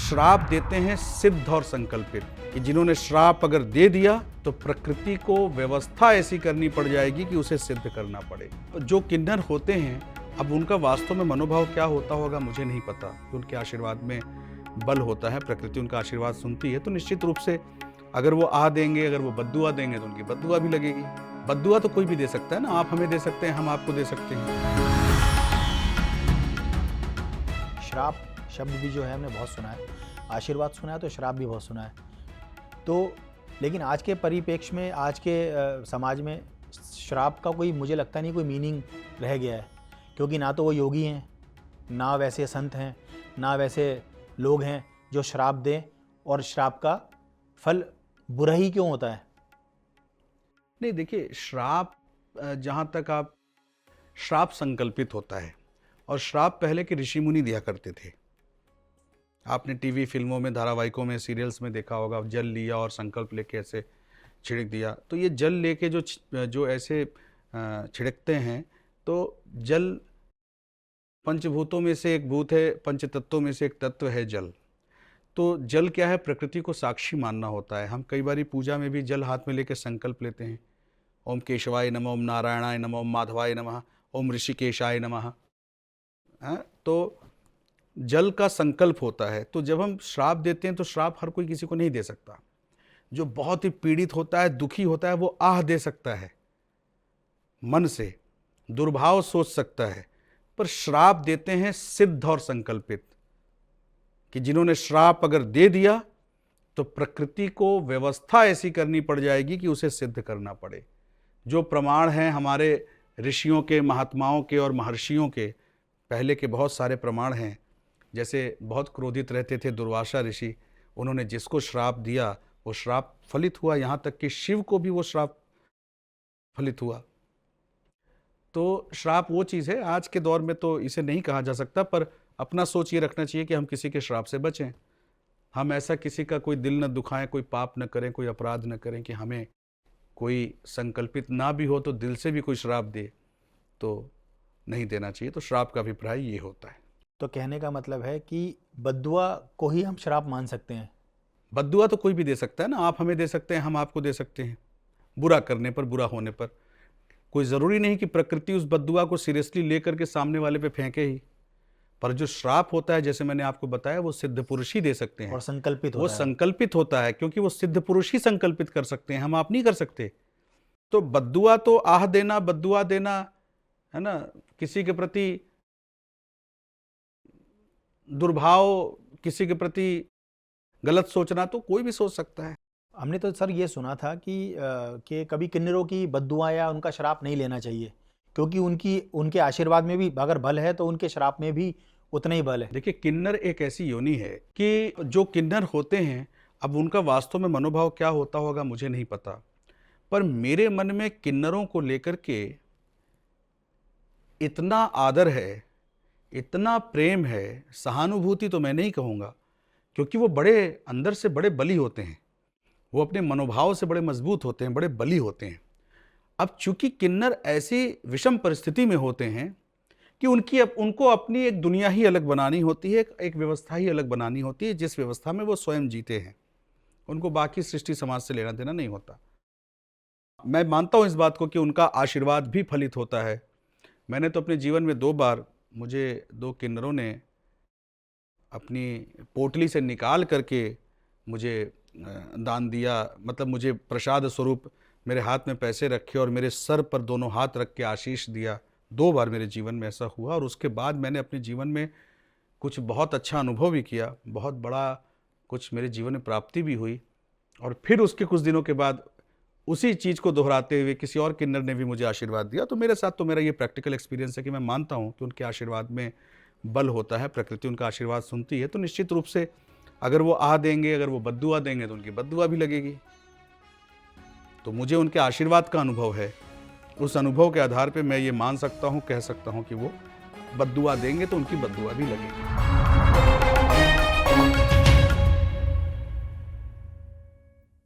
श्राप देते हैं सिद्ध और संकल्पित, कि जिन्होंने श्राप अगर दे दिया तो प्रकृति को व्यवस्था ऐसी करनी पड़ जाएगी कि उसे सिद्ध करना पड़े। जो किन्नर होते हैं, अब उनका वास्तव में मनोभाव क्या होता होगा मुझे नहीं पता, कि उनके आशीर्वाद में बल होता है, प्रकृति उनका आशीर्वाद सुनती है, तो निश्चित रूप से अगर वो आ देंगे, अगर वो बद्दुआ देंगे तो उनकी बद्दुआ भी लगेगी। बद्दुआ तो कोई भी दे सकता है ना, आप हमें दे सकते हैं, हम आपको दे सकते हैं। श्राप शब्द भी जो है हमने बहुत सुना है, आशीर्वाद सुना है, तो श्राप भी बहुत सुना है। तो लेकिन आज के परिप्रेक्ष्य में, आज के समाज में श्राप का कोई, मुझे लगता नहीं कोई मीनिंग रह गया है, क्योंकि ना तो वो योगी हैं, ना वैसे संत हैं, ना वैसे लोग हैं जो श्राप दें, और श्राप का फल बुरा ही क्यों होता है? नहीं, देखिए, श्राप जहाँ तक आप, श्राप संकल्पित होता है, और श्राप पहले के ऋषि मुनि दिया करते थे। आपने टीवी फिल्मों में, धारावाहिकों में, सीरियल्स में देखा होगा, जल लिया और संकल्प लेके ऐसे छिड़क दिया। तो ये जल लेके जो ऐसे छिड़कते हैं, तो जल पंचभूतों में से एक भूत है, पंच तत्वों में से एक तत्व है जल। तो जल क्या है, प्रकृति को साक्षी मानना होता है। हम कई बारी पूजा में भी जल हाथ में लेके संकल्प लेते हैं, ओम केशवाय नमः, ओम नारायणाय नमः, ओम माधवाय नमः, ओम ऋषिकेशाय नमः। तो जल का संकल्प होता है। तो जब हम श्राप देते हैं तो श्राप हर कोई किसी को नहीं दे सकता। जो बहुत ही पीड़ित होता है, दुखी होता है, वो आह दे सकता है, मन से दुर्भाव सोच सकता है। पर श्राप देते हैं सिद्ध और संकल्पित, कि जिन्होंने श्राप अगर दे दिया तो प्रकृति को व्यवस्था ऐसी करनी पड़ जाएगी कि उसे सिद्ध करना पड़े। जो प्रमाण हैं हमारे ऋषियों के, महात्माओं के और महर्षियों के, पहले के बहुत सारे प्रमाण हैं। जैसे बहुत क्रोधित रहते थे दुर्वासा ऋषि, उन्होंने जिसको श्राप दिया वो श्राप फलित हुआ, यहाँ तक कि शिव को भी वो श्राप फलित हुआ। तो श्राप वो चीज़ है, आज के दौर में तो इसे नहीं कहा जा सकता, पर अपना सोच ये रखना चाहिए कि हम किसी के श्राप से बचें। हम ऐसा किसी का कोई दिल न दुखाएं, कोई पाप न करें, कोई अपराध न करें कि हमें कोई संकल्पित ना भी हो तो दिल से भी कोई श्राप दे, तो नहीं देना चाहिए। तो श्राप का अभिप्राय ये होता है। तो कहने का मतलब है कि बद्दुआ को ही हम श्राप मान सकते हैं? बद्दुआ तो कोई भी दे सकता है ना, आप हमें दे सकते हैं, हम आपको दे सकते हैं, बुरा करने पर, बुरा होने पर। कोई ज़रूरी नहीं कि प्रकृति उस बद्दुआ को सीरियसली लेकर के सामने वाले पे फेंके ही। पर जो श्राप होता है, जैसे मैंने आपको बताया, वो सिद्ध पुरुष ही दे सकते हैं, और संकल्पित होता वो है। संकल्पित होता है, क्योंकि वो सिद्ध पुरुष ही संकल्पित कर सकते हैं, हम आप नहीं कर सकते। तो बद्दुआ तो आह देना, बद्दुआ देना है ना, किसी के प्रति दुर्भाव, किसी के प्रति गलत सोचना, तो कोई भी सोच सकता है। हमने तो सर ये सुना था कि कभी किन्नरों की बद्दुआ या उनका श्राप नहीं लेना चाहिए, क्योंकि उनके आशीर्वाद में भी अगर बल है तो उनके श्राप में भी उतना ही बल है। देखिए, किन्नर एक ऐसी योनि है कि जो किन्नर होते हैं, अब उनका वास्तव में मनोभाव क्या होता होगा मुझे नहीं पता, पर मेरे मन में किन्नरों को लेकर के इतना आदर है, इतना प्रेम है, सहानुभूति तो मैं नहीं कहूँगा, क्योंकि वो बड़े अंदर से बड़े बली होते हैं, वो अपने मनोभाव से बड़े मजबूत होते हैं, बड़े बली होते हैं। अब चूंकि किन्नर ऐसी विषम परिस्थिति में होते हैं कि उनको अपनी एक दुनिया ही अलग बनानी होती है, एक व्यवस्था ही अलग बनानी होती है, जिस व्यवस्था में वो स्वयं जीते हैं। उनको बाकी सृष्टि समाज से लेना देना नहीं होता। मैं मानता हूँ इस बात को कि उनका आशीर्वाद भी फलित होता है। मैंने तो अपने जीवन में 2 बार, मुझे 2 किन्नरों ने अपनी पोटली से निकाल करके मुझे दान दिया, मतलब मुझे प्रसाद स्वरूप मेरे हाथ में पैसे रखे और मेरे सर पर दोनों हाथ रख के आशीष दिया। 2 बार मेरे जीवन में ऐसा हुआ, और उसके बाद मैंने अपने जीवन में कुछ बहुत अच्छा अनुभव भी किया, बहुत बड़ा कुछ मेरे जीवन में प्राप्ति भी हुई। और फिर उसके कुछ दिनों के बाद उसी चीज़ को दोहराते हुए किसी और किन्नर ने भी मुझे आशीर्वाद दिया। तो मेरे साथ तो मेरा ये प्रैक्टिकल एक्सपीरियंस है कि मैं मानता हूँ कि उनके आशीर्वाद में बल होता है, प्रकृति उनका आशीर्वाद सुनती है। तो निश्चित रूप से अगर वो आह देंगे, अगर वो बद्दुआ देंगे तो उनकी बद्दुआ भी लगेगी। तो मुझे उनके आशीर्वाद का अनुभव है, उस अनुभव के आधार पे मैं ये मान सकता हूँ, कह सकता हूँ कि वो बद्दुआ देंगे तो उनकी बद्दुआ भी लगेगी।